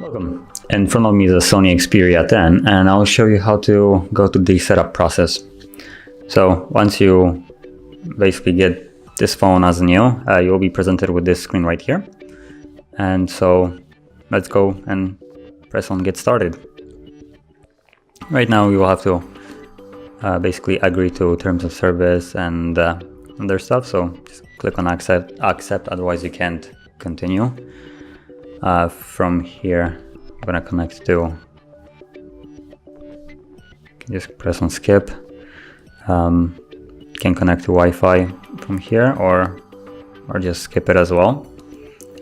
Welcome. In front of me is a SONY Xperia 10, and I'll show you how to go through the setup process. So once you basically get this phone as new, you'll be presented with this screen right here. And so let's go and press on get started. Right now you will have to basically agree to terms of service and other stuff. So just click on accept, otherwise you can't continue. From here, I'm gonna connect to, just press on skip. Can connect to Wi-Fi from here or just skip it as well.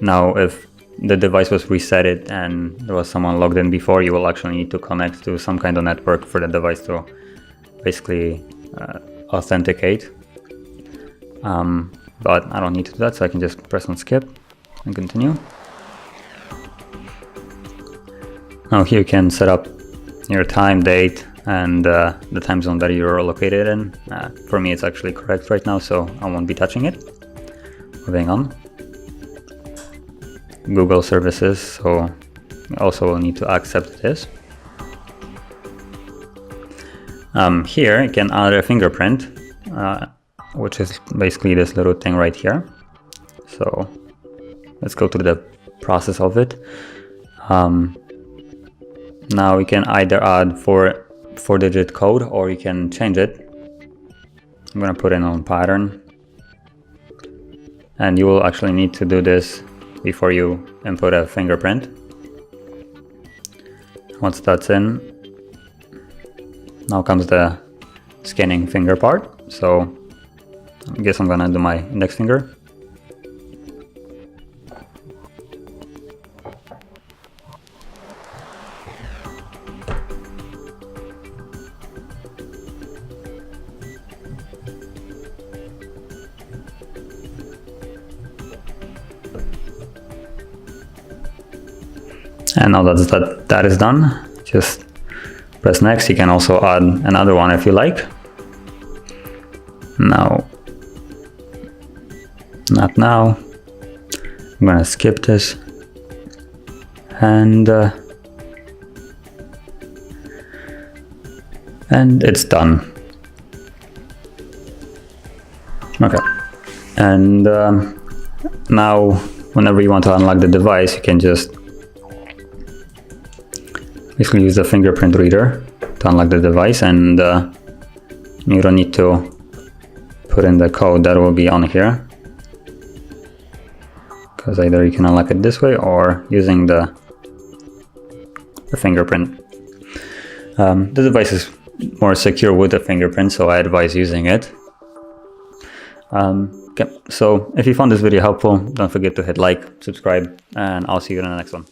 Now, if the device was resetted and there was someone logged in before, you will actually need to connect to some kind of network for the device to basically authenticate. But I don't need to do that, so I can just press on skip and continue. Now here you can set up your time, date, and the time zone that you're located in. For me, it's actually correct right now, so I won't be touching it. Moving on. Google services, so you also will need to accept this. Here you can add a fingerprint, which is basically this little thing right here. So let's go through the process of it. Now you can either add 4-digit code or you can change it. I'm gonna put in on pattern, and you will actually need to do this before you input a fingerprint. Once that's in, now comes the scanning finger part. So I guess I'm gonna do my index finger. And now that is done, just press next. You can also add another one if you like. Now, not now. I'm gonna skip this, and it's done. Okay, and now whenever you want to unlock the device, you can just basically use the fingerprint reader to unlock the device, and you don't need to put in the code that will be on here, because either you can unlock it this way or using the fingerprint. The device is more secure with the fingerprint, so I advise using it. Okay, so if you found this video helpful, don't forget to hit like, subscribe, and I'll see you in the next one.